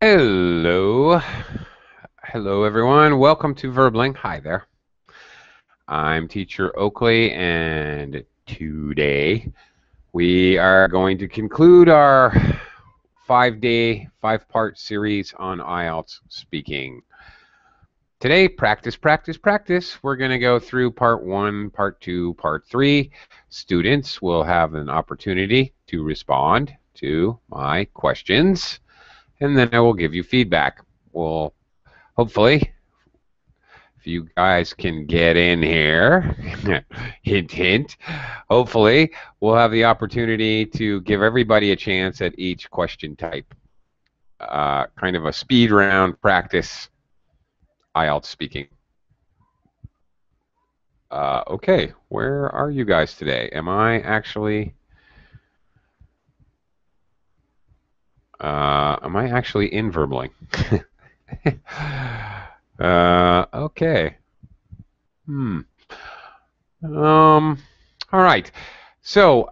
Hello. Hello, everyone. Welcome to Verbling. Hi there. I'm Teacher Oakley, and today we are going to conclude our 5-day, 5-part series on IELTS speaking. Today, practice, practice, practice. We're going to go through part 1, part 2, part 3. Students will have an opportunity to respond to my questions, and then I will give you feedback. We'll hopefully, if you guys can get in here, hint, hint, hopefully we'll have the opportunity to give everybody a chance at each question type. Kind of a speed round practice IELTS speaking. Okay, where are you guys today? Am I actually in Verbling? Okay. All right. So,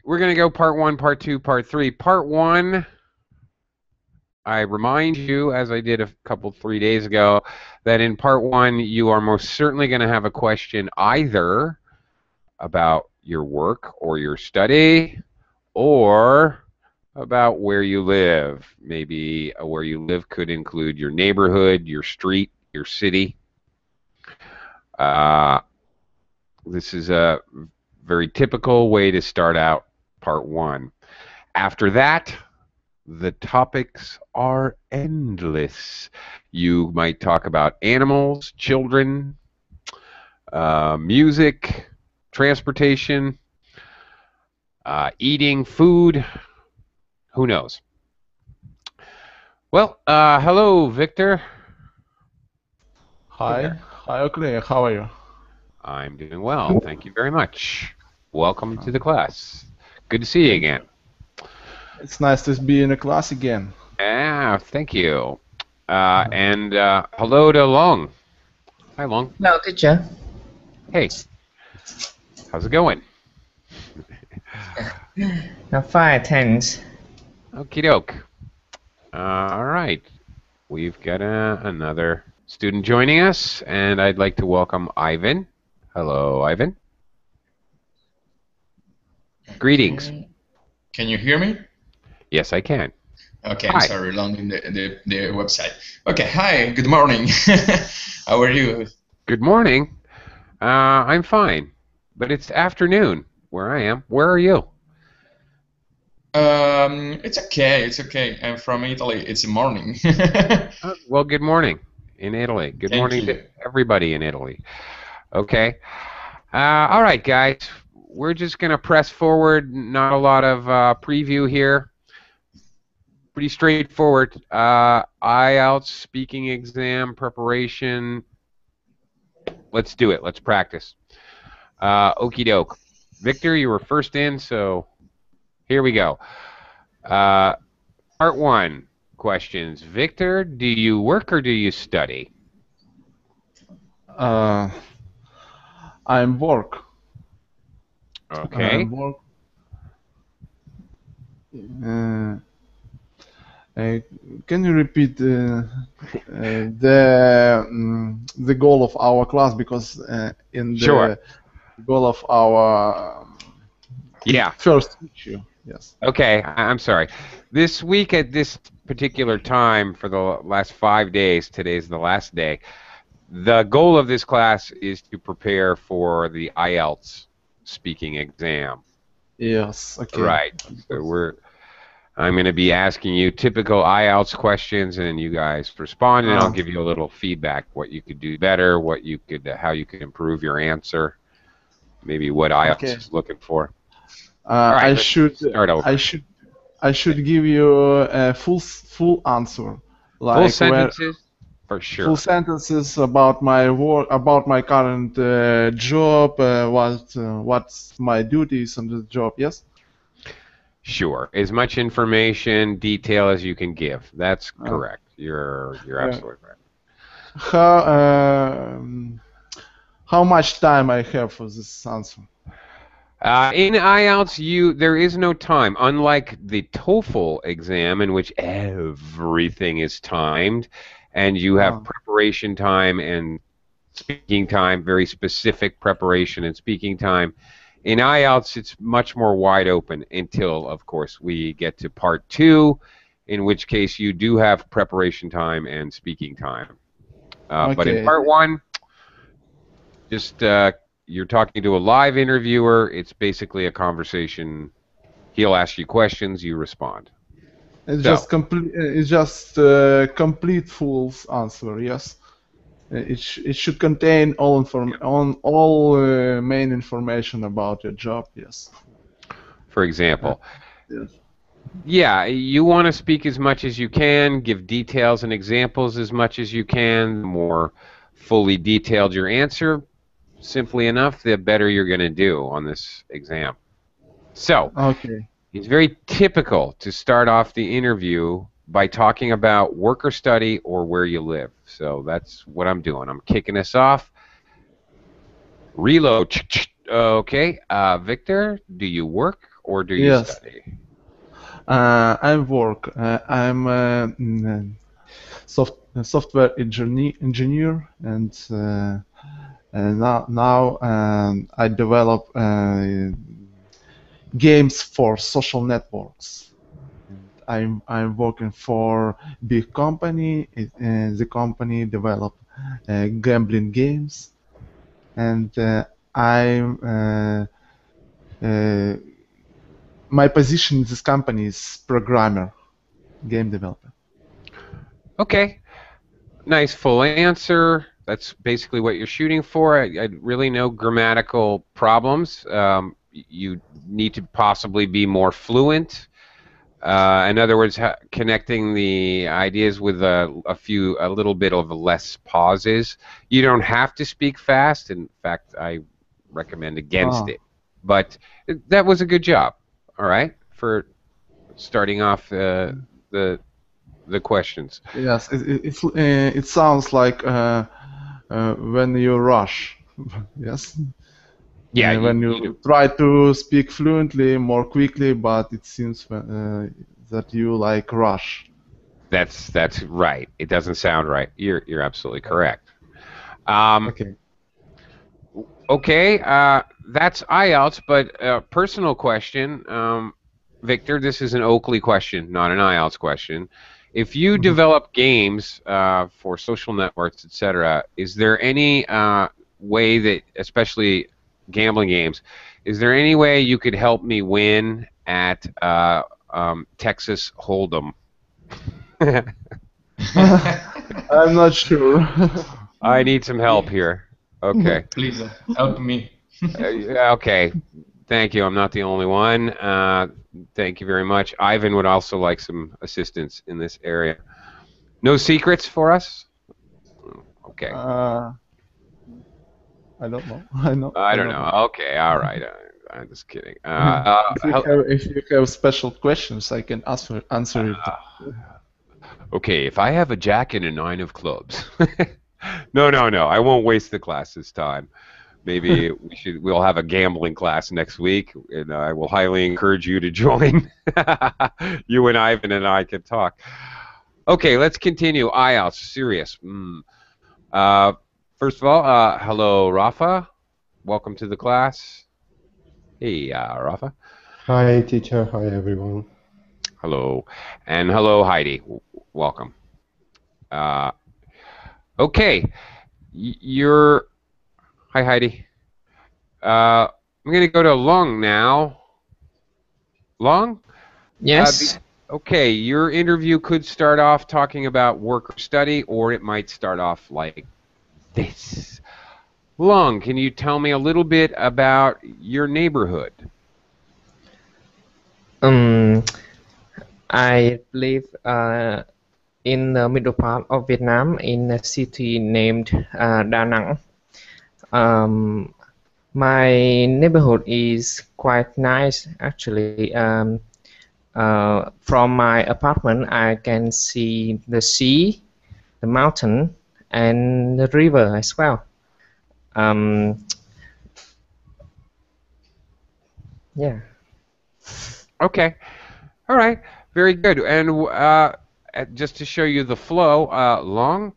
we're going to go part 1, part 2, part 3. Part 1, I remind you, as I did a couple 3 days ago, that in part 1 you are most certainly going to have a question either about your work or your study or about where you live. Maybe where you live could include your neighborhood, your street, your city. This is a very typical way to start out part 1. After that, the topics are endless. You might talk about animals, children, music, transportation, eating, food. Who knows? Well, hello, Victor. Hey Hi, there. hi, Oakley. How are you? I'm doing well. Thank you very much. Welcome to the class. Good to see you Thank you. again. It's nice to be in a class again. Thank you. And hello to Long. Hi, Long. Hello, teacher. Hey, how's it going? I'm fine, thanks. Okie doke. All right. We've got another student joining us, and I'd like to welcome Ivan. Hello, Ivan. Greetings. Okay. Can you hear me? Yes, I can. Okay, I'm Hi. sorry, loading the website. Okay, hi, good morning. How are you? Good morning. I'm fine, but it's afternoon where I am. Where are you? It's okay, it's okay. I'm from Italy. It's morning. Well, good morning in Italy. Good Thank morning to you. everybody in Italy. Okay. All right, guys. We're just going to press forward. Not a lot of preview here. Pretty straightforward. IELTS speaking exam preparation. Let's do it. Let's practice. Okie doke. Victor, you were first in, so here we go. Part 1 questions. Victor, do you work or do you study? Uh, I'm work. Okay. I'm work. Uh, uh, can you repeat the goal of our class? Because in Sure. the goal of our Yeah. first issue, yes. Okay. I'm sorry. This week at this particular time for the last 5 days, today's the last day, the goal of this class is to prepare for the IELTS speaking exam. Yes. Okay. Right. So I'm going to be asking you typical IELTS questions, and you guys respond, and I'll give you a little feedback, what you could do better, how you could improve your answer, maybe what IELTS Okay. is looking for. All right, I let's should start over. I should give you a full answer, Full like where sentences? For full sure. sentences about my work, about my current job, what's my duties on the job. Yes. Sure. As much information, detail as you can give. That's Uh, correct. You're uh, absolutely right. how how much time I have for this answer? In IELTS, there is no time. Unlike the TOEFL exam, in which everything is timed, and you have preparation time and speaking time, very specific preparation and speaking time. In IELTS, it's much more wide open until, of course, we get to part 2, in which case you do have preparation time and speaking time. But in part 1, just you're talking to a live interviewer. It's basically a conversation. He'll ask you questions, you respond. It's just complete full answer. Yes. It should contain all main information about your job. Yes. For example. Yes. Yeah, you want to speak as much as you can, give details and examples as much as you can. The more fully detailed your answer, simply enough, the better you're going to do on this exam. So, it's very typical to start off the interview by talking about work or study or where you live. So that's what I'm doing. I'm kicking us off. Reload. Okay, Victor, do you work or do you study? I work. I'm a software engineer, and now I develop games for social networks. I'm working for big company. The company develop gambling games, and my position in this company is programmer, game developer. Okay, nice full answer. That's basically what you're shooting for. I really no grammatical problems. You need to possibly be more fluent. In other words, connecting the ideas with a little bit of less pauses. You don't have to speak fast. In fact, I recommend against it. But that was a good job. All right, for starting off the questions. Yes, it sounds like when you rush. Yes. Yeah, when you try to speak fluently, more quickly, but it seems that you like rush. That's right. It doesn't sound right. You're absolutely correct. Okay. That's IELTS, but personal question, Victor. This is an Oakley question, not an IELTS question. If you develop games for social networks, etc., is there any way that, especially gambling games, is there any way you could help me win at Texas Hold'em? I'm not sure. I need some help here. Okay. Please help me. Okay. Thank you. I'm not the only one. Thank you very much. Ivan would also like some assistance in this area. No secrets for us? Okay. I don't know. I don't know. Okay. All right. I'm just kidding. If you have special questions, I can answer it. Okay. If I have a jack and a 9 of clubs. No. I won't waste the class's time. Maybe we'll have a gambling class next week, and I will highly encourage you to join. You and Ivan and I can talk. Okay, let's continue. IELTS, serious. First of all, hello, Rafa. Welcome to the class. Hey, Rafa. Hi, teacher. Hi, everyone. Hello. And hello, Heidi. Welcome. Okay. Hi, Heidi. I'm going to go to Long now. Long? Yes. Okay, your interview could start off talking about work or study, or it might start off like this. Long, can you tell me a little bit about your neighborhood? I live in the middle part of Vietnam in a city named Da Nang. My neighborhood is quite nice, actually. From my apartment, I can see the sea, the mountain, and the river as well. Yeah. Okay. All right. Very good. And just to show you the flow, Long,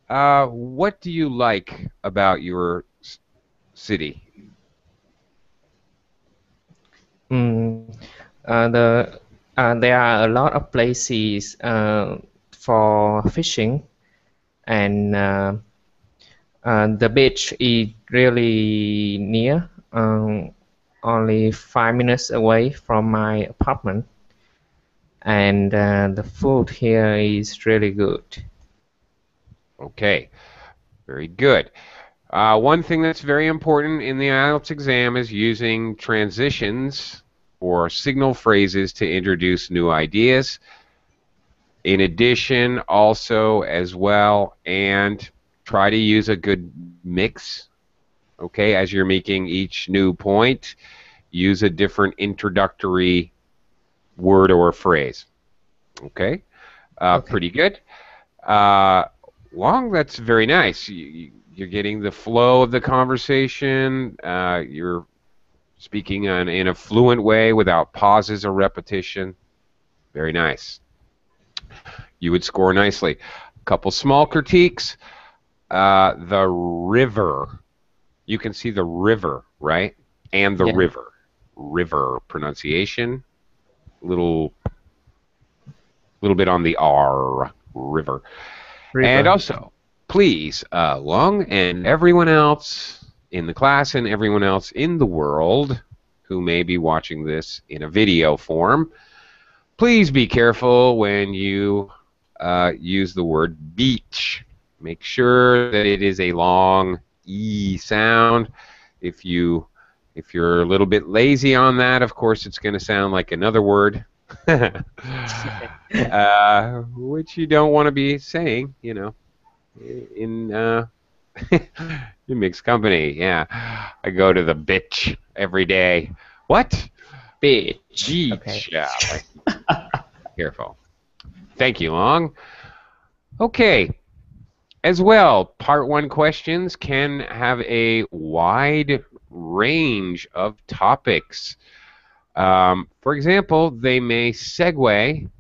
what do you like about your city? Mm, there are a lot of places for fishing, and the beach is really near, only 5 minutes away from my apartment, and the food here is really good. Okay. Very good. One thing that's very important in the IELTS exam is using transitions or signal phrases to introduce new ideas. In addition, also as well, and try to use a good mix, okay, as you're making each new point, use a different introductory word or phrase, okay? Okay. Pretty good. Long, that's very nice. You're getting the flow of the conversation. You're speaking in a fluent way without pauses or repetition. Very nice. You would score nicely. A couple small critiques. The river. You can see the river, right? And the Yeah. river. River pronunciation. Little bit on the R. River. And River. also, please, Long and everyone else in the class and everyone else in the world who may be watching this in a video form, please be careful when you use the word beach. Make sure that it is a long E sound. If you're a little bit lazy on that, of course, it's going to sound like another word, which you don't want to be saying, you know, in in mixed company. Yeah, I go to the bitch every day. What? Beach. Beach. Okay. Yeah. Careful. Thank you, Long. Okay. As well, part one questions can have a wide range of topics. For example, they may segue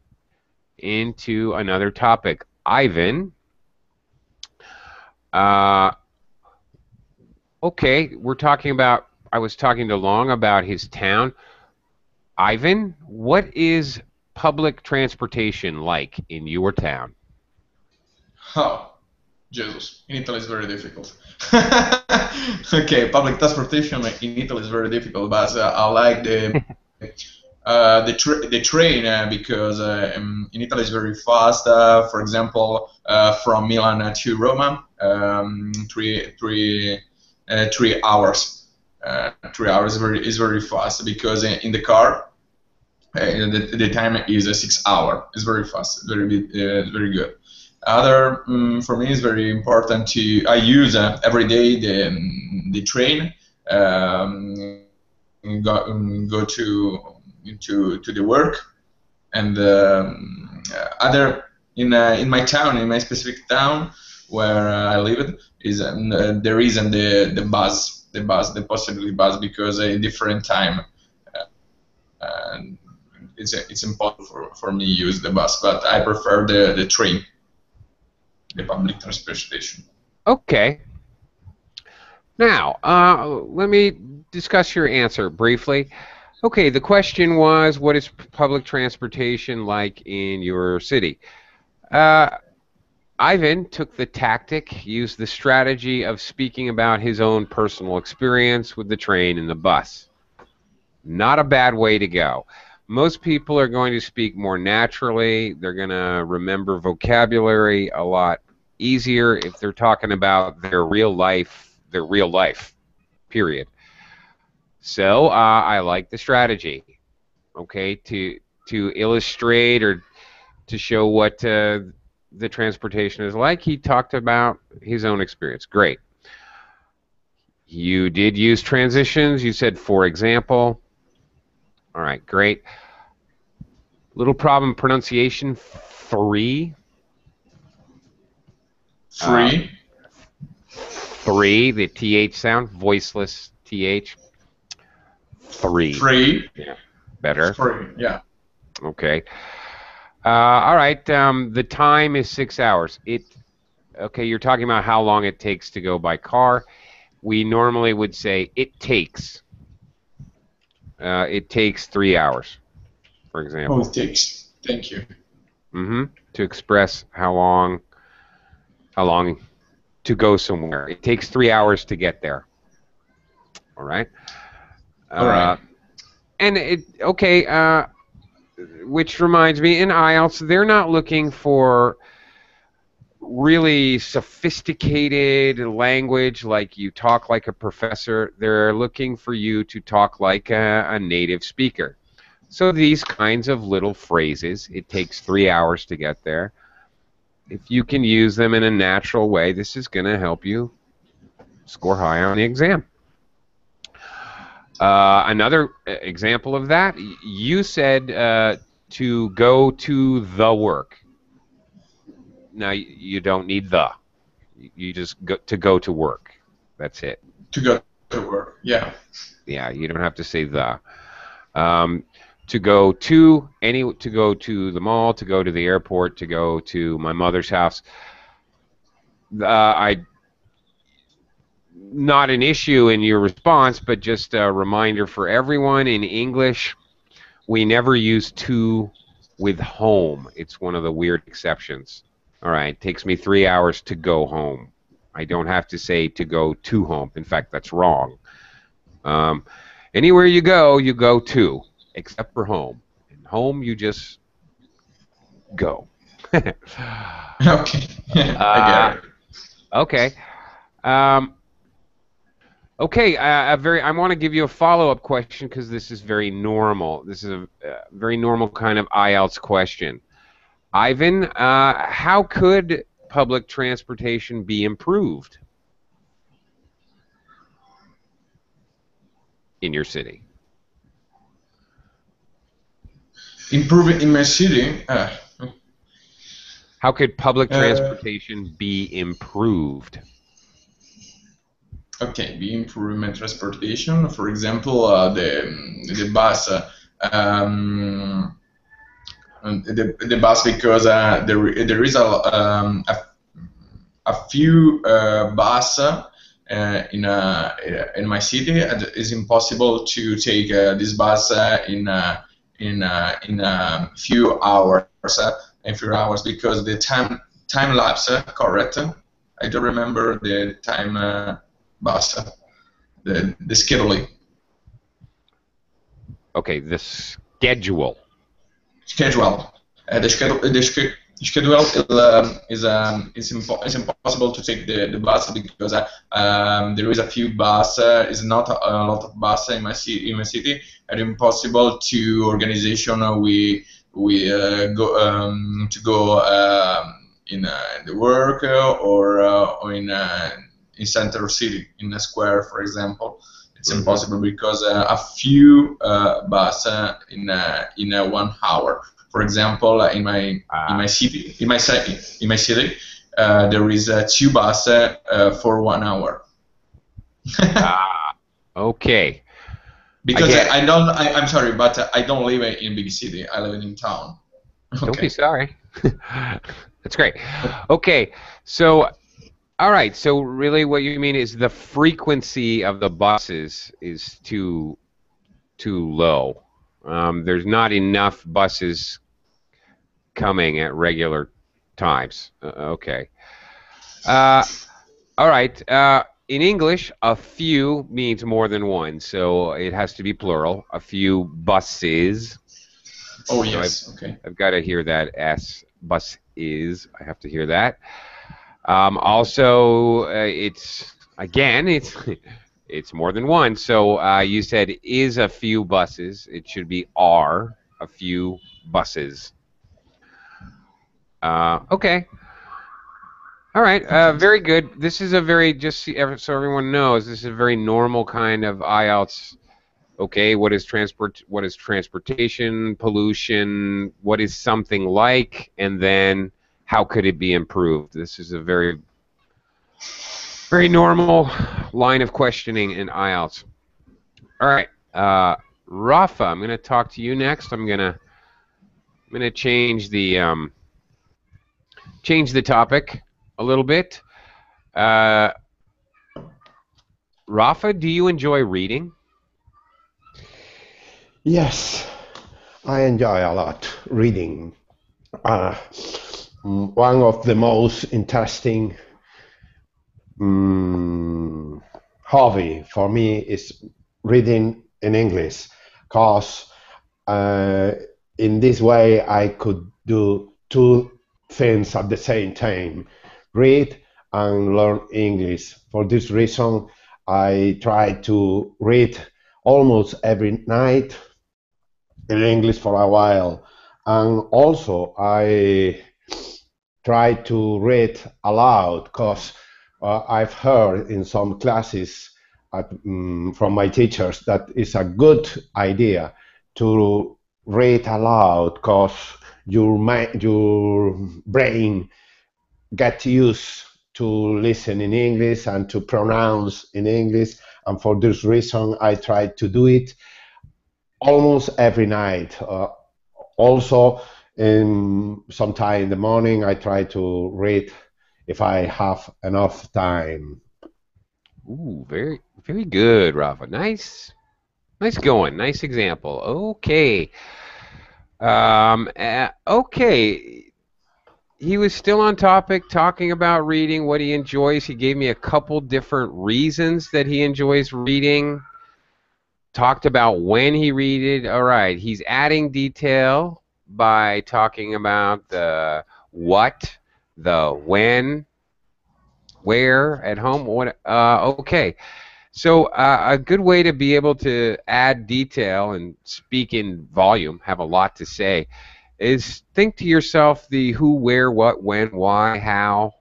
into another topic. Ivan. Okay, I was talking to Long about his town. Ivan, what is public transportation like in your town? Oh, Jesus. In Italy is very difficult. Okay, public transportation in Italy is very difficult, but I like the train because in Italy is very fast. For example, from Milan to Roma, 3 hours. 3 hours is very fast because in the car the time is 6 hours. It's very fast, very good. Other for me is very important to I use every day the train. Go to the work and other in my town, in my specific town where I live is there isn't the possibility bus because a different time and it's impossible for me to use the bus, but I prefer the train, the public transportation. Okay. Now, let me discuss your answer briefly. Okay, the question was, what is public transportation like in your city? Ivan took the tactic, used the strategy of speaking about his own personal experience with the train and the bus. Not a bad way to go. Most people are going to speak more naturally. They're going to remember vocabulary a lot easier if they're talking about their real life, period. So I like the strategy, okay, to illustrate or to show what the transportation is like. He talked about his own experience. Great. You did use transitions. You said, for example. All right, great. Little problem pronunciation. Three. Free. Three, the TH sound, voiceless TH. 3. 3. Yeah. Better. 3. Yeah. Okay. All right. The time is 6 hours. Okay, you're talking about how long it takes to go by car. We normally would say it takes. It takes 3 hours, for example. Oh, it takes. Thank you. To express how long to go somewhere. It takes 3 hours to get there. All right. All right. And which reminds me, in IELTS, they're not looking for really sophisticated language like you talk like a professor. They're looking for you to talk like a native speaker. So these kinds of little phrases, it takes 3 hours to get there. If you can use them in a natural way, this is going to help you score high on the exam. Another example of that, you said to go to the work. Now, you don't need the. You just go to work. That's it. To go to work, yeah. Yeah, you don't have to say the. To go to the mall, to go to the airport, to go to my mother's house. Not an issue in your response, but just a reminder for everyone, in English, we never use to with home. It's one of the weird exceptions. All right, it takes me 3 hours to go home. I don't have to say to go to home. In fact, that's wrong. Anywhere you go to, except for home. In home, you just go. Okay. I get it. Okay. Okay, I want to give you a follow-up question because this is very normal. This is a very normal kind of IELTS question. Ivan, how could public transportation be improved in your city? Improving in my city? How could public transportation be improved? Okay, be improvement transportation. For example, the bus. The bus, because there is a few bus in my city. It's impossible to take this bus in a few hours. Because the time lapse, correct? I don't remember the time bus, the scheduling. Okay, the schedule. Schedule. The schedule is impossible to take the bus because there is a few bus. Is not a lot of bus in my city. And impossible to organization. We go to go in the work or in center city, in a square, for example. It's impossible because a few bus in 1 hour. For example, in my city, there is 2 bus for 1 hour. Okay. Because I'm sorry, but I don't live in big city. I live in town. Okay. Don't be sorry. That's great. Okay, so. All right, so really what you mean is the frequency of the buses is too low. There's not enough buses coming at regular times. Okay. All right. In English, a few means more than one, so it has to be plural. A few buses. Oh, yes. Okay. I've got to hear that S. Bus is. I have to hear that. Also, it's more than one. So you said is a few buses. It should be are a few buses. Okay. All right. Very good. This is a very, so everyone knows, this is a very normal kind of IELTS. Okay. What is transportation, pollution? What is something like? And then, how could it be improved? This is a very, very normal line of questioning in IELTS. All right. Rafa, I'm going to talk to you next. I'm going to change the topic a little bit. Rafa, do you enjoy reading? Yes, I enjoy a lot reading. One of the most interesting hobby for me is reading in English, because in this way I could do two things at the same time: read and learn English. For this reason, I try to read almost every night in English for a while, and also I try to read aloud, because I've heard in some classes from my teachers that it's a good idea to read aloud, because your brain get used to listen in English and to pronounce in English, and for this reason I try to do it almost every night. Also, sometime in the morning, I try to read if I have enough time. Ooh, very, very good, Rafa. Nice going. Nice example. Okay. Okay. He was still on topic, talking about reading, what he enjoys. He gave me a couple different reasons that he enjoys reading. Talked about when he read it. All right. He's adding detail by talking about the what, the when, where, at home. What? Okay. So a good way to be able to add detail and speak in volume, have a lot to say, is think to yourself the who, where, what, when, why, how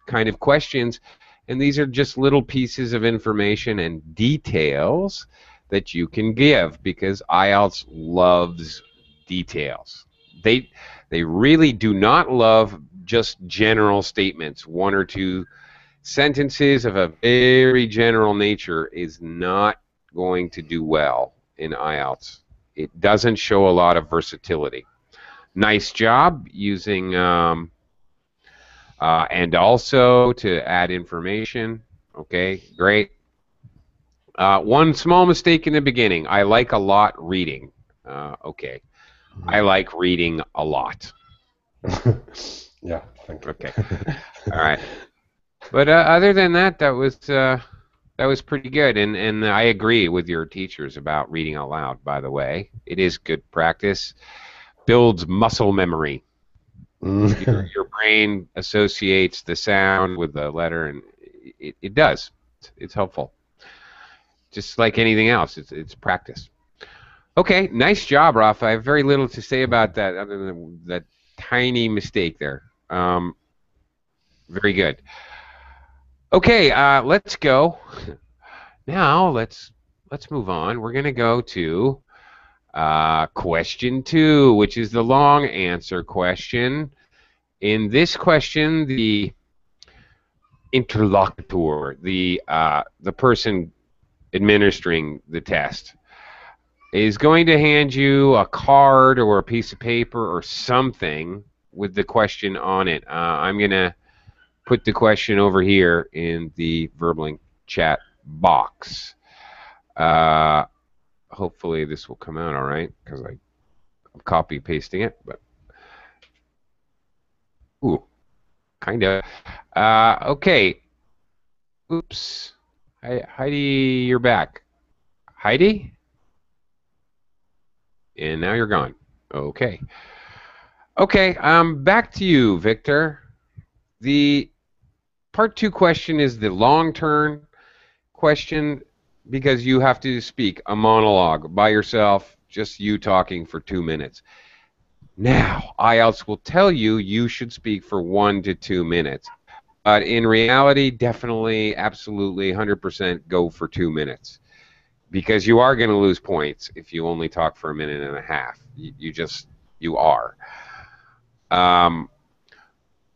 kind of questions. And these are just little pieces of information and details that you can give, because IELTS loves details. They really do not love just general statements. One or two sentences of a very general nature is not going to do well in IELTS. It doesn't show a lot of versatility. Nice job using and also to add information. Okay, great. One small mistake in the beginning. I like a lot reading. Okay, I like reading a lot. Yeah, thank you. Okay, all right. But other than that, that was pretty good, and I agree with your teachers about reading out loud. By the way, it is good practice. Builds muscle memory. Your brain associates the sound with the letter, and it does. It's helpful. Just like anything else, it's practice. Okay, nice job, Rafa. I have very little to say about that other than that tiny mistake there. Very good. Okay, let's go. Now let's move on. We're gonna go to question 2, which is the long answer question. In this question, the interlocutor, the person administering the test, is going to hand you a card or a piece of paper or something with the question on it. I'm gonna put the question over here in the VerbLink chat box. Hopefully this will come out all right, because I'm copy pasting it, but ooh, kind of. Okay. Oops. Heidi, you're back. Heidi? And now you're gone. Okay. Okay, back to you, Victor. The part 2 question is the long-term question, because you have to speak a monologue by yourself, just you talking for 2 minutes. Now, IELTS will tell you you should speak for 1 to 2 minutes. But in reality, definitely, absolutely, 100% go for 2 minutes. Because you are going to lose points if you only talk for 1.5 minutes. You are.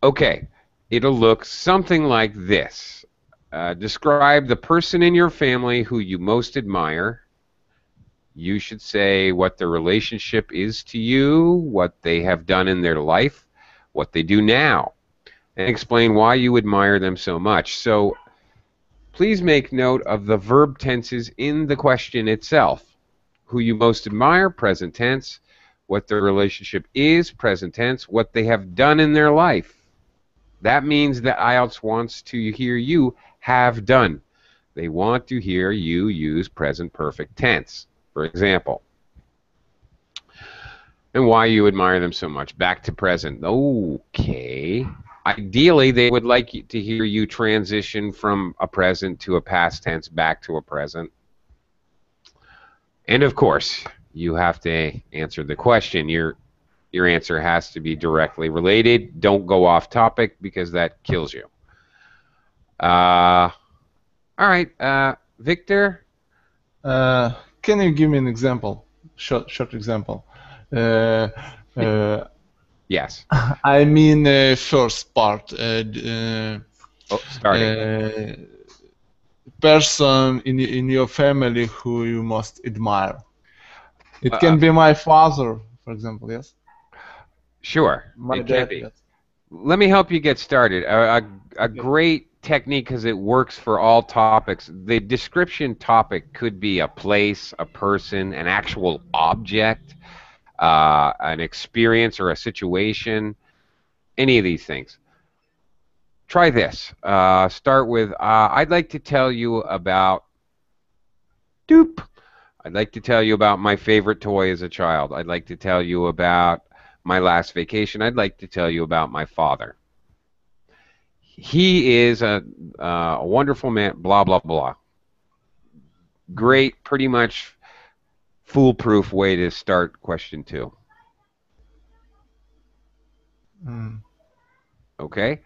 Okay, it'll look something like this. Describe the person in your family who you most admire You should say what the relationship is to you, what they have done in their life, what they do now, and explain why you admire them so much. So please make note of the verb tenses in the question itself. Who you most admire, present tense. What the relationship is, present tense. What they have done in their life. That means that IELTS wants to hear you have done. They want to hear you use present perfect tense. For example, and why you admire them so much. Back to present. Okay. Ideally, they would like to hear you transition from a present to a past tense back to a present. And of course, you have to answer the question. Your answer has to be directly related. Don't go off topic because that kills you. All right, Victor. Can you give me an example? Short example. Yes. I mean, first part. Starting. Person in your family who you most admire. It can be my father, for example. Yes. Sure. My it dad. Can be. Yes. Let me help you get started. A great technique, because it works for all topics. The description topic could be a place, a person, an actual object, an experience or a situation, any of these things. Try this. Start with, I'd like to tell you about doop. I'd like to tell you about my favorite toy as a child. I'd like to tell you about my last vacation. I'd like to tell you about my father. He is a wonderful man, blah, blah, blah. Great, pretty much foolproof way to start question 2. Okay?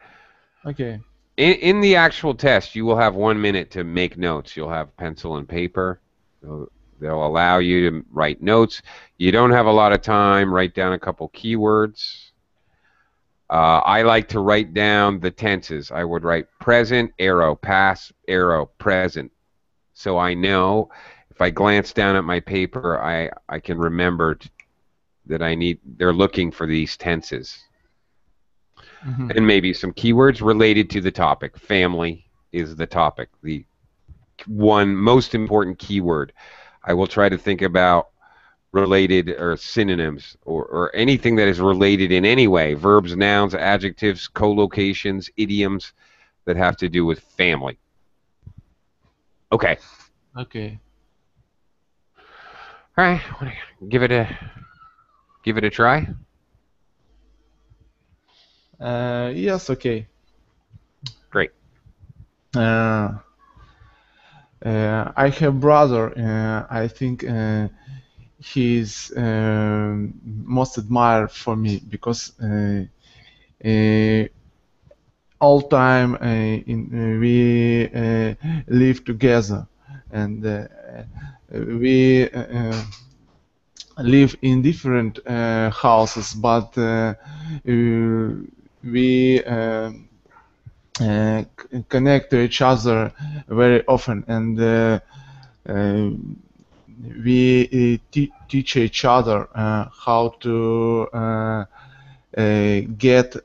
Okay. In the actual test, you will have 1 minute to make notes. You'll have pencil and paper. They'll allow you to write notes. You don't have a lot of time. Write down a couple keywords. I like to write down the tenses. I would write present, arrow, past, arrow, present. So I know if I glance down at my paper, I can remember that they're looking for these tenses. And maybe some keywords related to the topic. Family is the topic, the one most important keyword. I will try to think about related or synonyms or anything that is related in any way. Verbs, nouns, adjectives, collocations, idioms that have to do with family. Okay. Okay. All right. Give it a try. Yes. Okay. Great. I have brother. I think he's most admired for me because all time we live together and we live in different houses, but we connect to each other very often, and we teach each other how to get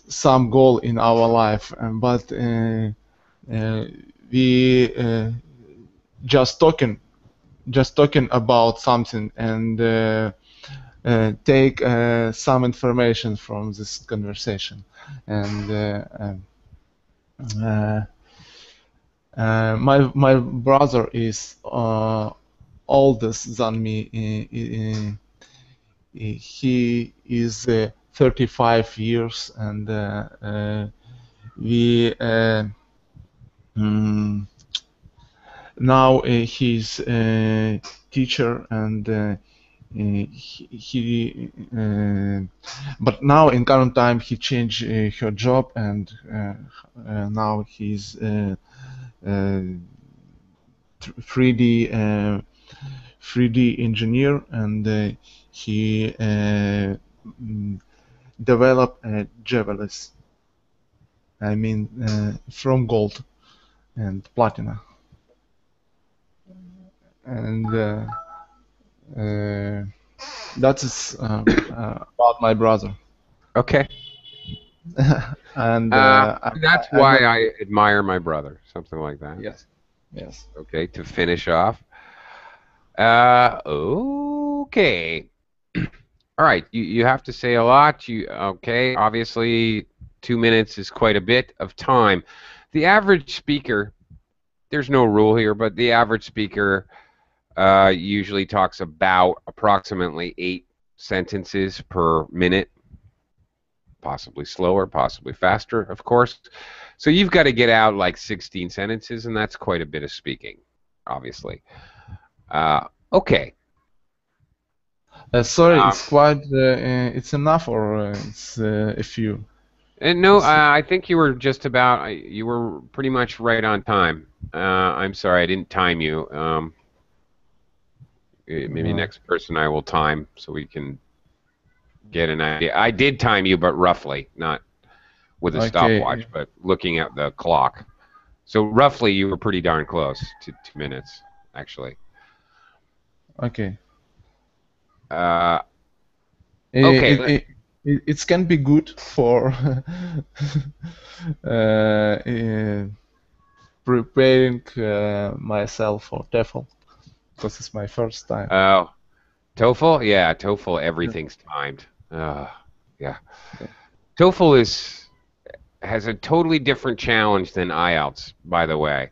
some goal in our life, but we just talking about something and take some information from this conversation, and my brother is oldest than me. He is 35 years, and we now he's a teacher, and but now in current time he changed her job, and now he's 3D engineer, and he developed jewelries. I mean, from gold and platinum. and that is about my brother. Okay. And That's I why got, I admire my brother, something like that. yes, yes. Okay, to finish off. Okay. All right, you have to say a lot. Okay, obviously 2 minutes is quite a bit of time. The average speaker, there's no rule here, but the average speaker usually talks about approximately 8 sentences per minute, possibly slower, possibly faster, of course. So you've got to get out like 16 sentences, and that's quite a bit of speaking, obviously. Okay. Sorry, it's quite. It's enough, or it's a few. And no, I think you were just about. You were pretty much right on time. I'm sorry, I didn't time you. Maybe next person I will time so we can get an idea. I did time you, but roughly, not with a stopwatch, but looking at the clock. So roughly, you were pretty darn close to 2 minutes, actually. Okay. Okay. It can be good for preparing myself for TOEFL. This is my first time. Oh, TOEFL? Yeah, TOEFL. Everything's timed. Yeah. TOEFL has a totally different challenge than IELTS, by the way.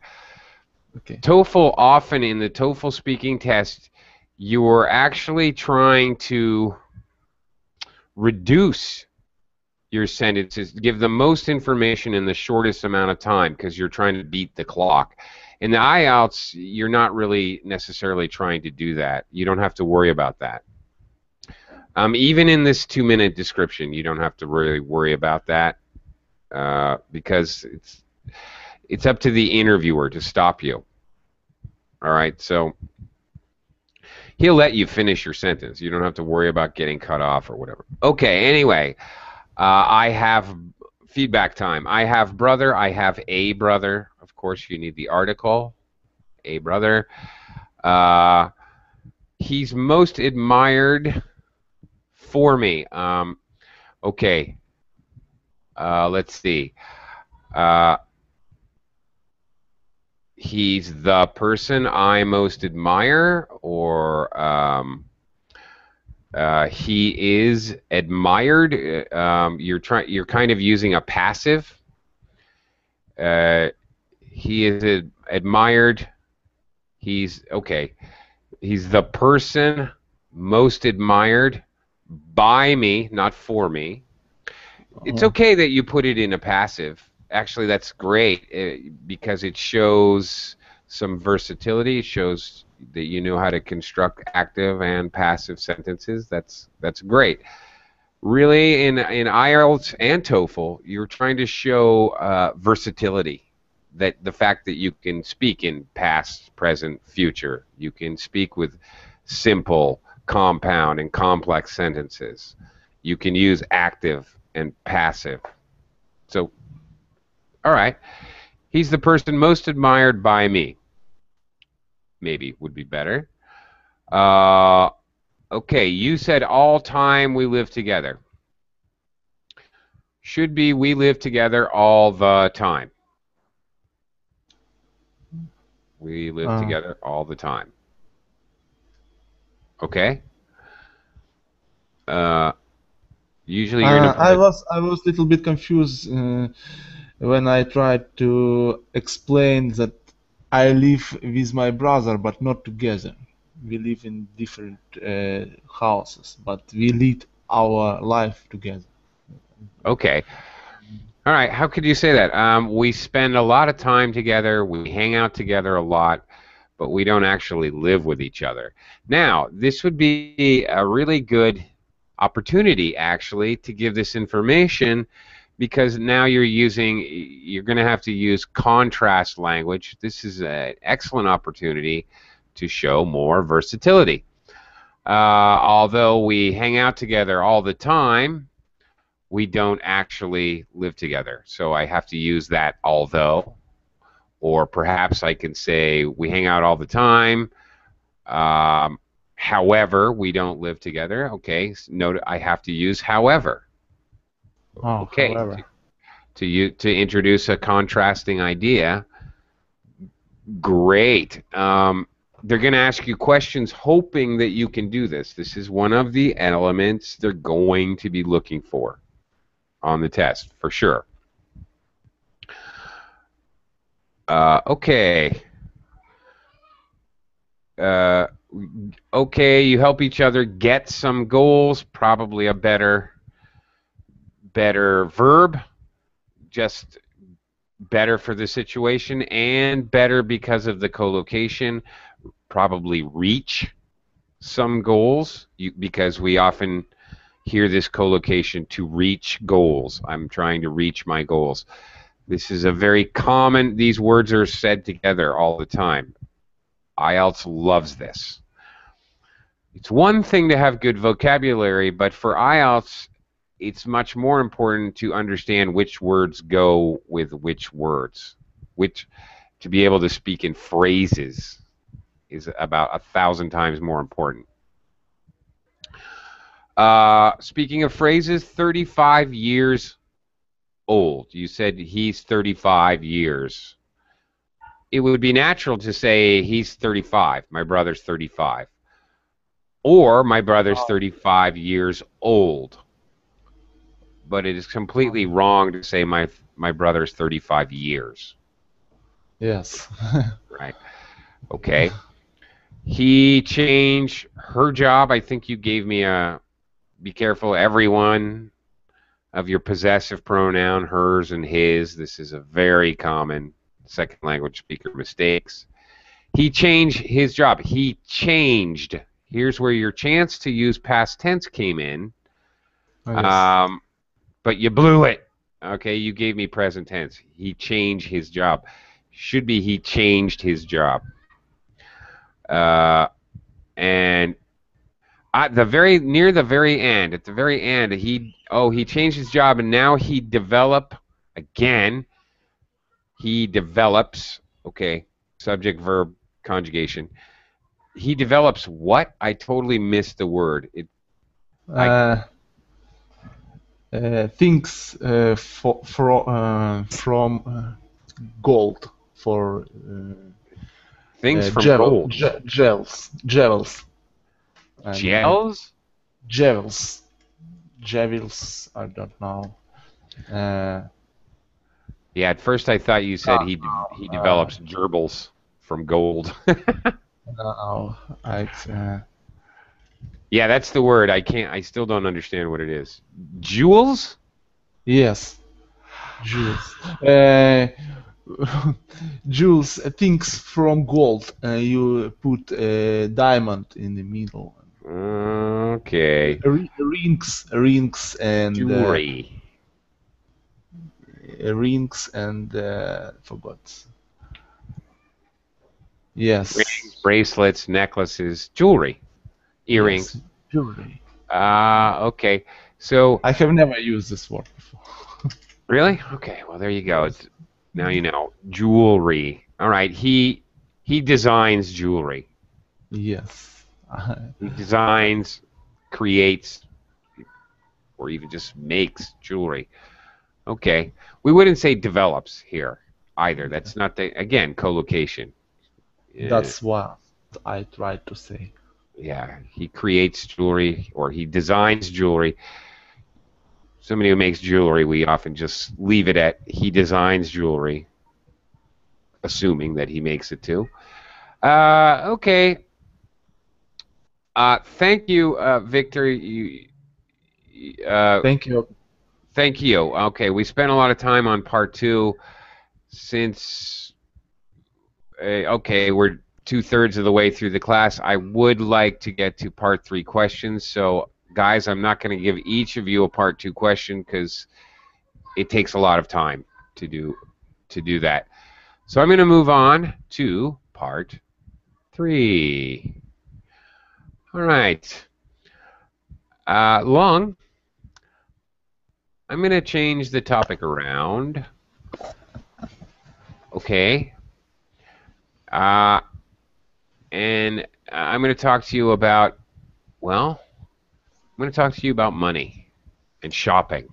Okay. TOEFL, often in the TOEFL speaking test, you're actually trying to reduce your sentences, give the most information in the shortest amount of time because you're trying to beat the clock. In the IELTS, you're not really necessarily trying to do that. You don't have to worry about that. Even in this 2-minute description, you don't have to really worry about that because it's up to the interviewer to stop you. All right, so he'll let you finish your sentence. You don't have to worry about getting cut off or whatever. Okay, anyway, I have feedback time. I have brother. I have a brother. Of course, you need the article. A brother. He's most admired for me. Okay. Let's see. He's the person I most admire, or he is admired. You're kind of using a passive. He is admired. He's okay. He's the person most admired by me, not for me. It's okay that you put it in a passive. Actually, that's great because it shows some versatility. It shows that you know how to construct active and passive sentences. That's great. Really, in IELTS and TOEFL, you're trying to show versatility. That the fact that you can speak in past, present, future. You can speak with simple, compound, and complex sentences. You can use active and passive. So, all right. He's the person most admired by me. Maybe would be better. Okay, you said all time we live together. Should be we live together all the time. We live together all the time. Okay? Usually you're gonna I was a little bit confused when I tried to explain that I live with my brother, but not together. We live in different houses, but we lead our life together. Okay. All right. How could you say that? We spend a lot of time together. We hang out together a lot, but we don't actually live with each other. Now, this would be a really good opportunity, actually, to give this information because now you're going to have to use contrast language. This is an excellent opportunity to show more versatility. Although we hang out together all the time, we don't actually live together. So I have to use that although, or perhaps I can say we hang out all the time, However, we don't live together. Okay, note I have to use however. Oh, Okay, however. to introduce a contrasting idea. Great. They're going to ask you questions hoping that you can do this. This is one of the elements they're going to be looking for on the test, for sure. Okay. Okay, you help each other get some goals, probably a better verb, just better for the situation, and better because of the collocation, probably reach some goals, because we often hear this collocation, to reach goals. I'm trying to reach my goals. This is a very common, these words are said together all the time. IELTS loves this. It's one thing to have good vocabulary, but for IELTS, it's much more important to understand which words go with which words. To be able to speak in phrases is about 1,000 times more important. Speaking of phrases, 35 years old. You said he's 35 years. It would be natural to say he's 35. My brother's 35. Or my brother's 35 years old. But it is completely wrong to say my brother's 35 years. Yes. Right. Okay. He changed her job. I think you gave me a, be careful, everyone of your possessive pronoun, hers and his. This is a very common second language speaker mistakes. He changed his job. He changed. Here's where your chance to use past tense came in. Oh, yes. But you blew it. Okay, you gave me present tense. He changed his job. Should be he changed his job. And at the very near the very end, at the very end, he changed his job, and now he develop again. He develops. Okay, subject verb conjugation. He develops what? I totally missed the word. Things from gold for things from gold. Gels. Gels? Javels, I don't know. Yeah, at first I thought you said he develops gerbils from gold. No, yeah, that's the word. I still don't understand what it is. Jewels? Yes, jewels. Jewels, things from gold. You put a diamond in the middle. Okay. Rings and jewelry. Rings and forgot. Yes. Rings, bracelets, necklaces, jewelry, earrings. Yes, jewelry. Okay. So I have never used this word before. Really? Okay. Well, there you go. Now you know. Jewelry. All right. He designs jewelry. Yes. He designs, creates, or even just makes jewelry. Okay. We wouldn't say develops here either. That's not the, again, collocation. That's what I tried to say. Yeah. He creates jewelry or he designs jewelry. Somebody who makes jewelry, we often just leave it at he designs jewelry, assuming that he makes it too. Okay. Thank you, Victor. Thank you. Thank you. Okay, we spent a lot of time on part 2 since, okay, we're 2/3 of the way through the class. I would like to get to part 3 questions. So, guys, I'm not going to give each of you a part 2 question because it takes a lot of time to do that. So I'm going to move on to part 3. All right. Long. I'm going to change the topic around. Okay. And I'm going to talk to you about, well, I'm going to talk to you about money and shopping.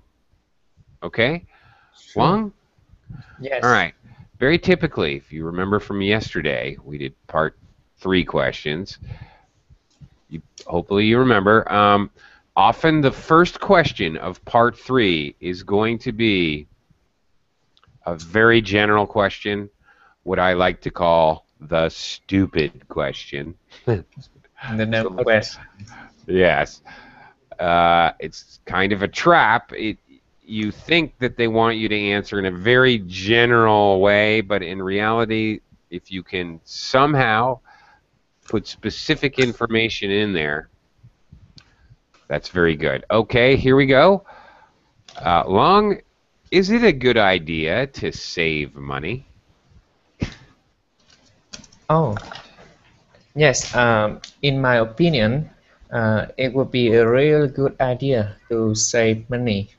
Okay? Sure. Long? Yes. All right. Very typically, if you remember from yesterday, we did part 3 questions. Hopefully you remember. Often the first question of part 3 is going to be a very general question, what I like to call the stupid question. The dumb question. Yes. It's kind of a trap. You think that they want you to answer in a very general way, but in reality, if you can somehow put specific information in there, that's very good. Okay, here we go. Long, is it a good idea to save money? Oh, yes. In my opinion, it would be a real good idea to save money.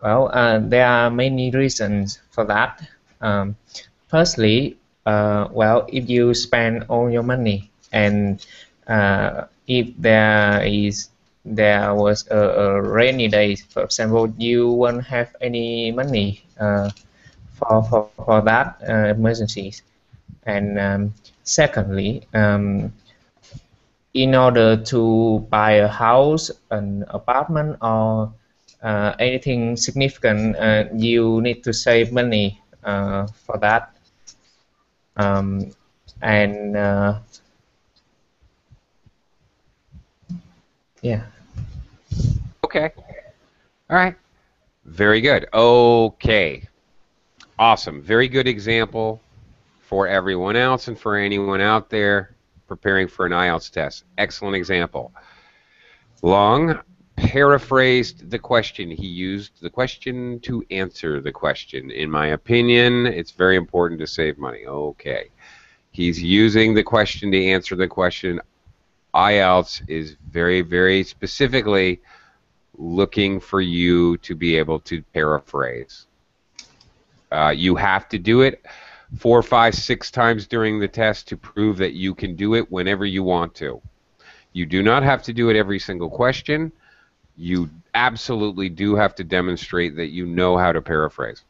Well, there are many reasons for that. Firstly, well, if you spend all your money and if there was a rainy day, for example, you won't have any money for that emergencies. And secondly, in order to buy a house, an apartment, or anything significant, you need to save money for that. And yeah. Okay. All right. Very good. Okay. Awesome. Very good example for everyone else and for anyone out there preparing for an IELTS test. Excellent example. Long paraphrased the question. He used the question to answer the question. In my opinion, it's very important to save money. Okay. He's using the question to answer the question. IELTS is very, very specifically looking for you to be able to paraphrase. You have to do it 4, 5, 6 times during the test to prove that you can do it whenever you want to. You do not have to do it every single question. You absolutely do have to demonstrate that you know how to paraphrase.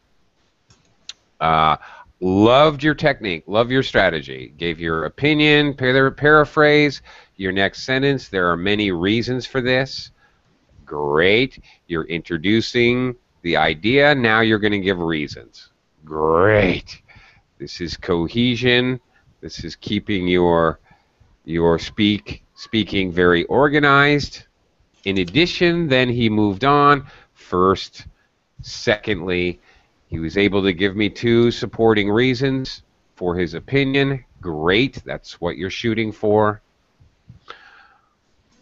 Loved your technique, love your strategy. Gave your opinion, paraphrase, your next sentence. There are many reasons for this. Great. You're introducing the idea. Now you're going to give reasons. Great. This is cohesion. This is keeping your speaking very organized. In addition, then he moved on. First, secondly, he was able to give me 2 supporting reasons for his opinion. Great. That's what you're shooting for.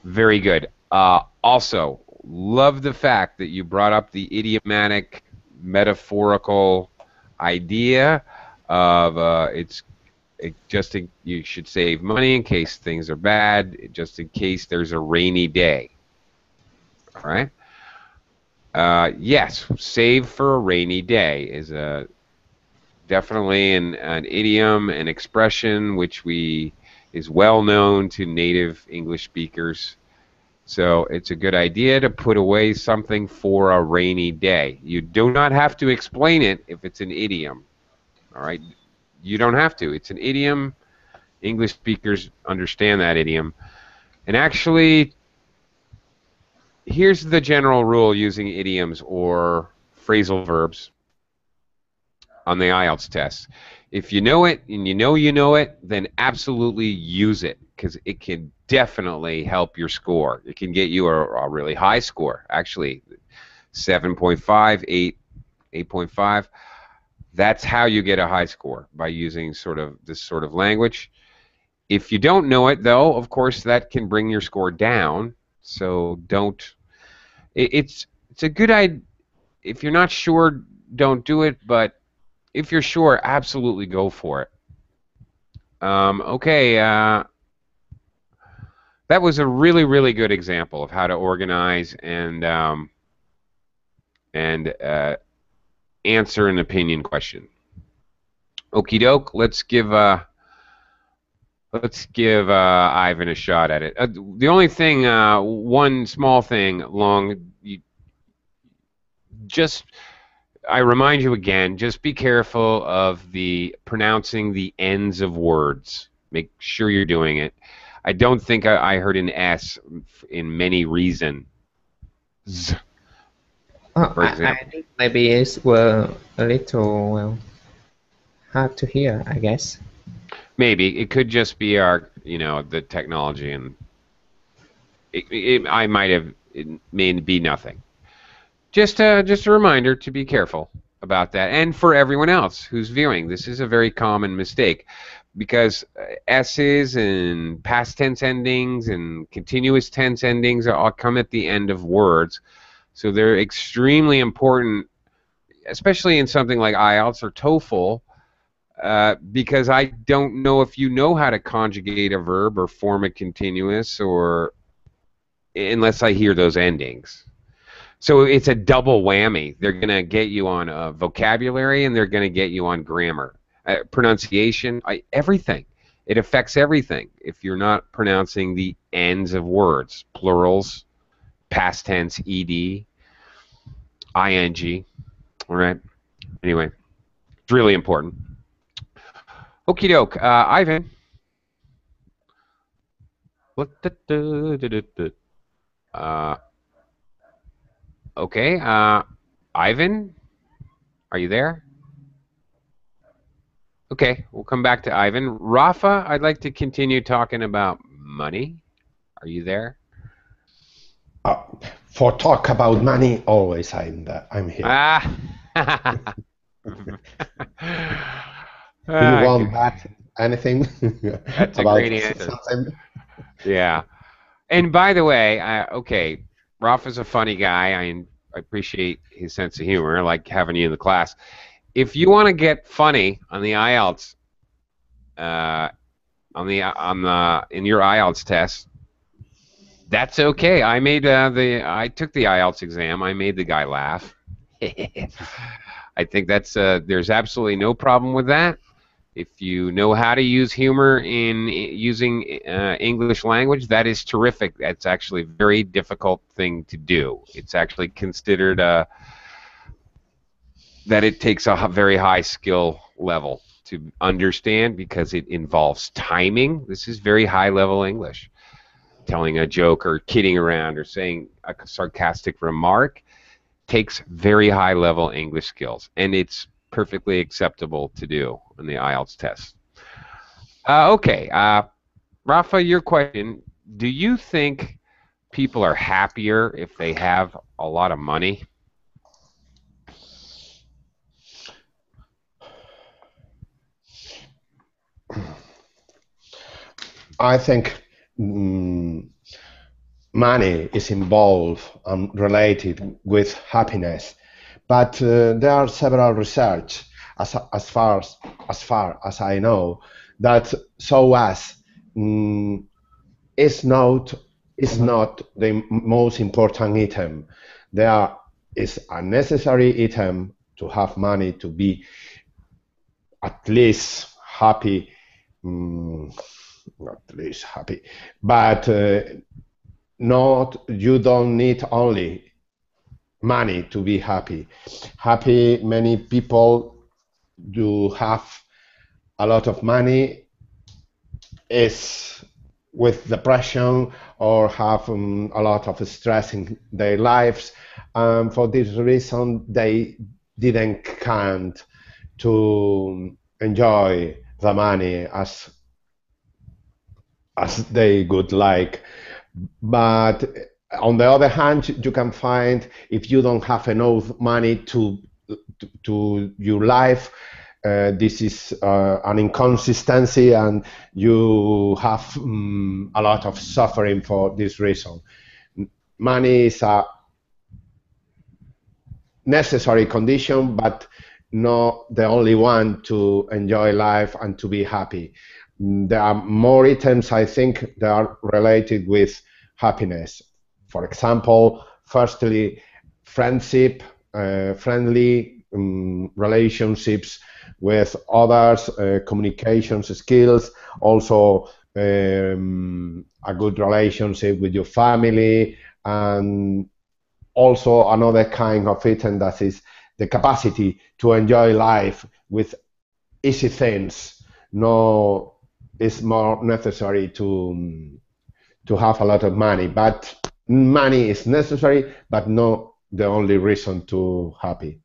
Very good. Also, love the fact that you brought up the idiomatic, metaphorical idea of you should save money in case things are bad, just in case there's a rainy day. All right. Yes, save for a rainy day is definitely an idiom, an expression which is well known to native English speakers. So it's a good idea to put away something for a rainy day. You do not have to explain it if it's an idiom. All right? You don't have to. It's an idiom. English speakers understand that idiom. And actually, here's the general rule using idioms or phrasal verbs on the IELTS test. If you know it and you know it, then absolutely use it because it can definitely help your score. It can get you a really high score, actually 7.5, 8, 8.5. That's how you get a high score, by using this sort of language. If you don't know it, though, of course, that can bring your score down. So don't. It's a good idea. If you're not sure, don't do it. But if you're sure, absolutely go for it. Okay. That was a really, really good example of how to organize and answer an opinion question. Okie doke. Let's let's give Ivan a shot at it. The only thing, one small thing, just I remind you again, just be careful of the pronouncing the ends of words. Make sure you're doing it. I don't think I heard an S in many reasons, Oh, for example. I think maybe it were a little, well, hard to hear, I guess. Maybe it could just be our, the technology, and I might have. It may be nothing. Just a reminder to be careful about that, and for everyone else who's viewing, this is a very common mistake, because S's and past tense endings and continuous tense endings all come at the end of words, so they're extremely important, especially in something like IELTS or TOEFL. Because I don't know if you know how to conjugate a verb or form a continuous, or unless I hear those endings. So it's a double whammy. They're going to get you on vocabulary, and they're going to get you on grammar, pronunciation, everything. It affects everything if you're not pronouncing the ends of words, plurals, past tense, ed, ing. All right. Anyway, it's really important. Okie doke. Ivan. Okay. Ivan, are you there? Okay, we'll come back to Ivan. Rafa, I'd like to continue talking about money. Are you there? For talk about money, always I'm here. Do you want that? Anything? That's a great answer. Yeah. And by the way, okay, Rafa's a funny guy. I appreciate his sense of humor. I like having you in the class. If you want to get funny on the IELTS, in your IELTS test, that's okay. I took the IELTS exam. I made the guy laugh. I think there's absolutely no problem with that. If you know how to use humor in using English language, that is terrific. That's actually a very difficult thing to do. It's actually considered that it takes a very high skill level to understand, because it involves timing. This is very high level English. Telling a joke or kidding around or saying a sarcastic remark takes very high level English skills, and it's perfectly acceptable to do in the IELTS test. Okay, Rafa, your question: do you think people are happier if they have a lot of money? I think money is involved and related with happiness, but there are several research, as far as I know, that show us it's not the most important item. There is a necessary item to have money to be at least happy. Not least happy, but not, you don't need only money to be happy. Many people do have a lot of money, is with depression or have a lot of stress in their lives. For this reason, they didn't count to enjoy the money as they would like. But on the other hand, you can find, if you don't have enough money to your life, this is an inconsistency, and you have a lot of suffering for this reason. Money is a necessary condition, but not the only one to enjoy life and to be happy. There are more items, I think, that are related with happiness. For example, firstly, friendship, friendly relationships with others, communications skills, also a good relationship with your family, and also another kind of it, and that is the capacity to enjoy life with easy things. No, it's more necessary to have a lot of money, but money is necessary, but not the only reason to happy.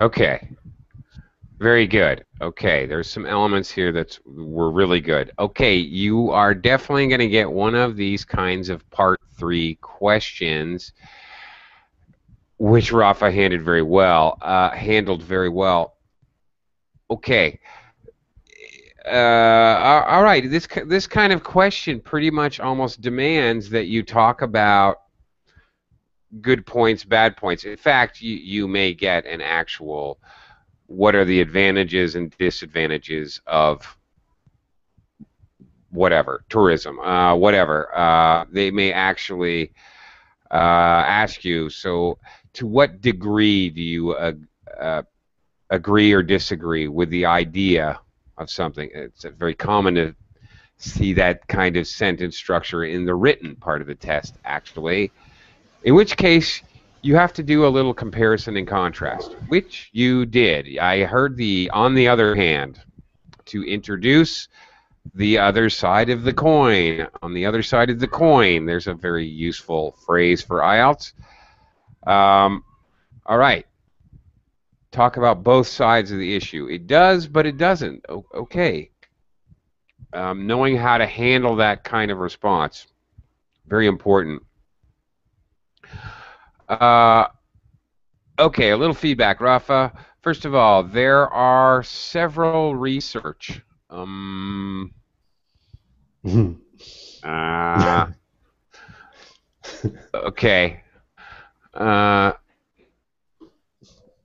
Okay. Very good. Okay, there's some elements here that were really good. Okay, you are definitely going to get one of these kinds of part 3 questions, which Rafa handled very well. Okay. All right. This kind of question pretty much almost demands that you talk about good points, bad points. In fact, you may get an actual what are the advantages and disadvantages of whatever, tourism, whatever. They may actually ask you, so to what degree do you agree or disagree with the idea of something? It's very common to see that kind of sentence structure in the written part of the test, actually, in which case you have to do a little comparison and contrast, which you did. I heard the on the other hand to introduce the other side of the coin. On the other side of the coin, there's a very useful phrase for IELTS. All right. Talk about both sides of the issue. It does, but it doesn't. Okay. Knowing how to handle that kind of response, very important. Okay, a little feedback, Rafa. First of all, there are several research. Okay.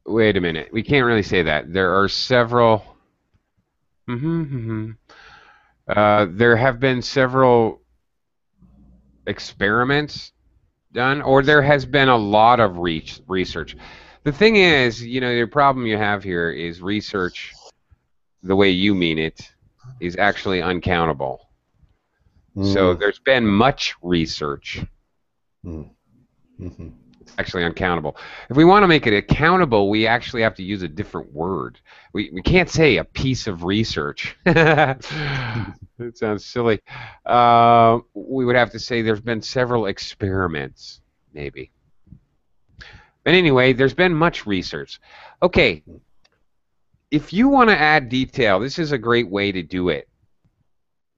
Wait a minute. We can't really say that. There are several. There have been several experiments done, or there has been a lot of research. The thing is, you know, the problem you have here is research, the way you mean it, is actually uncountable. So there's been much research. It's actually uncountable. If we want to make it accountable, we actually have to use a different word. We can't say a piece of research. It sounds silly. We would have to say there's been several experiments, maybe. But anyway, there's been much research. Okay, if you want to add detail, this is a great way to do it.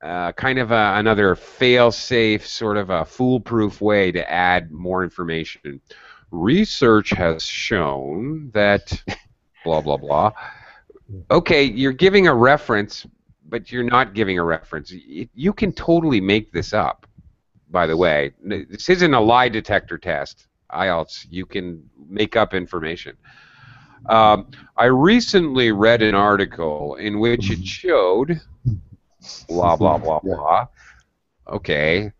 Kind of another fail-safe, sort of a foolproof way to add more information. Research has shown that blah, blah, blah. Okay, you're giving a reference, but you're not giving a reference. You can totally make this up, by the way. This isn't a lie detector test. IELTS, you can make up information. I recently read an article in which it showed blah, blah, blah, blah. Okay.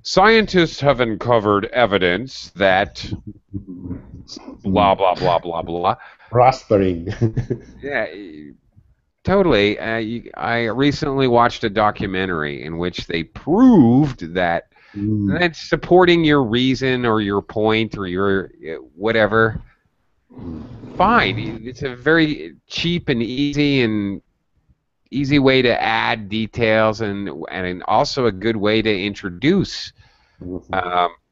Scientists have uncovered evidence that blah, blah, blah, blah, blah. Raspberry. Yeah, totally. I recently watched a documentary in which they proved that that's supporting your reason or your point or your whatever. Fine. It's a very cheap and easy way to add details and also a good way to introduce.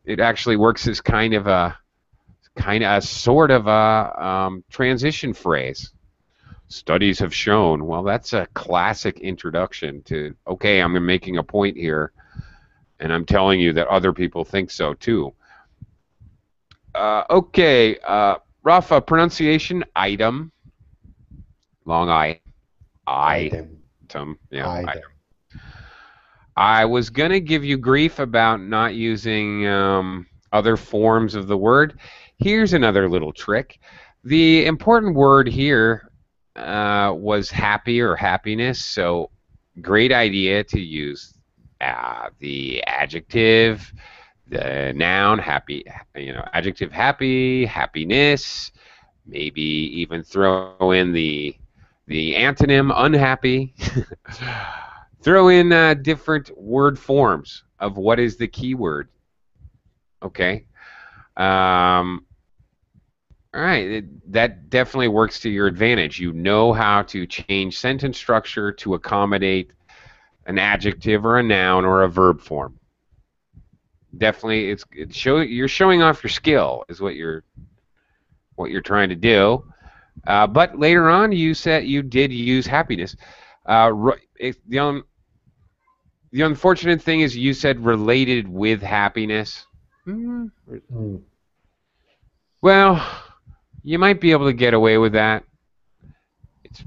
It actually works as kind of a sort of a transition phrase. Studies have shown. Well, that's a classic introduction to, okay, I'm making a point here, and I'm telling you that other people think so too. Okay, Rafa, pronunciation, item, long I. Item. Yeah, item. I was going to give you grief about not using other forms of the word. Here's another little trick. The important word here was happy or happiness, so great idea to use the adjective, the noun, happy, adjective happy, happiness, Maybe even throw in the antonym unhappy. Throw in different word forms of what is the keyword. Okay. All right, that definitely works to your advantage. You know how to change sentence structure to accommodate an adjective or a noun or a verb form. Definitely, you're showing off your skill is what you're trying to do. But later on, you said you did use happiness. The unfortunate thing is you said related with happiness. Well, you might be able to get away with that. It's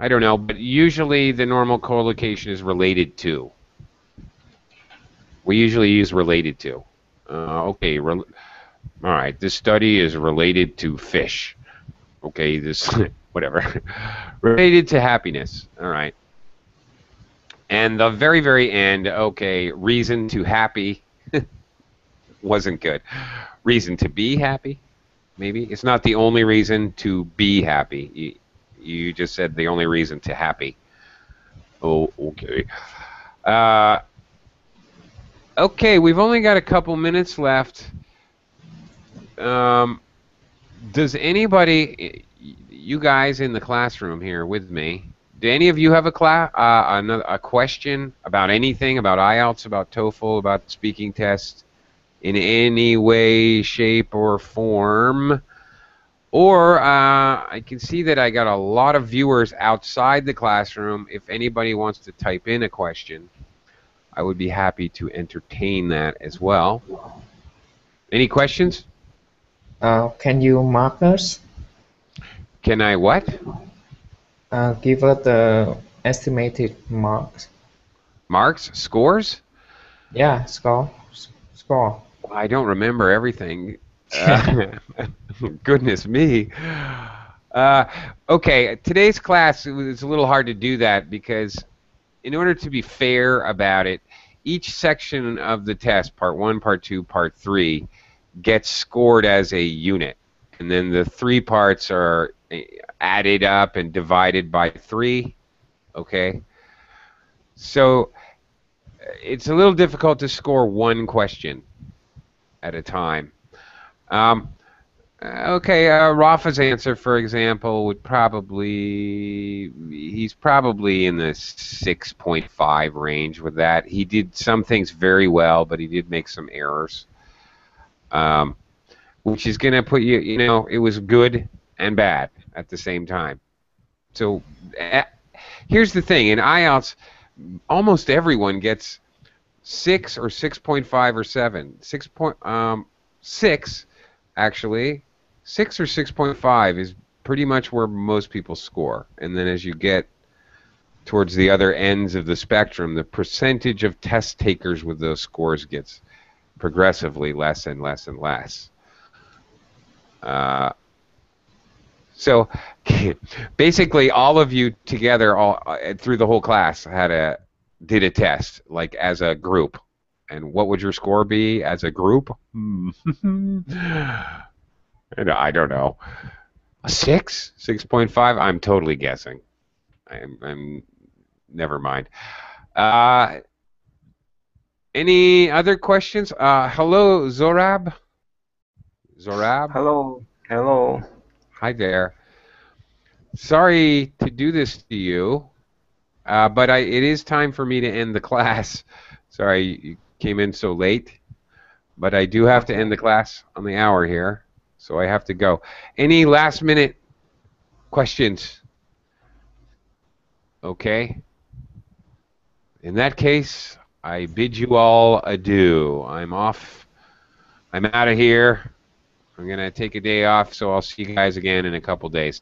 I don't know, but usually the normal collocation is related to. We usually use related to. Okay, all right. This study is related to fish. Okay, this whatever. Related to happiness. All right. And the very, very end, okay, reason to happy wasn't good. Reason to be happy, maybe. It's not the only reason to be happy. You just said the only reason to happy. Oh, okay. Okay, we've only got a couple minutes left. Does anybody, you guys in the classroom here with me, do any of you have a question about anything, about IELTS, about TOEFL, about speaking tests, in any way, shape, or form? Or I can see that I got a lot of viewers outside the classroom. If anybody wants to type in a question, I would be happy to entertain that as well. Any questions? Can you mark us? Can I what? Give us the estimated marks. Marks? Scores? Yeah, score. I don't remember everything. Goodness me. Okay, today's class, it's a little hard to do that because in order to be fair about it, each section of the test, part 1, part 2, part 3, gets scored as a unit. And then the 3 parts are added up and divided by 3. Okay? So it's a little difficult to score one question at a time. Okay, Rafa's answer, for example, would he's probably in the 6.5 range with that. He did some things very well, but he did make some errors, which is going to put you, it was good and bad at the same time. So here's the thing. In IELTS, almost everyone gets 6 or 6.5 or 7. 6, actually. 6 or 6.5 is pretty much where most people score. And then as you get towards the other ends of the spectrum, the percentage of test takers with those scores gets progressively less and less and less. So basically all of you together through the whole class did a test, like as a group. And what would your score be as a group? I don't know. A 6? 6.5? I'm totally guessing. I'm never mind. Any other questions? Hello, Zorab. Zorab. Hello. Hi there. Sorry to do this to you, but it is time for me to end the class. Sorry you came in so late, but I do have to end the class on the hour here, so I have to go. Any last minute questions? Okay. In that case, I bid you all adieu. I'm off. I'm out of here. I'm going to take a day off, so I'll see you guys again in a couple days.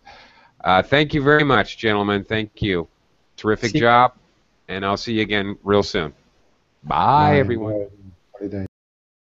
Thank you very much, gentlemen. Thank you. Terrific job, and I'll see you again real soon. Bye, everyone. Holiday.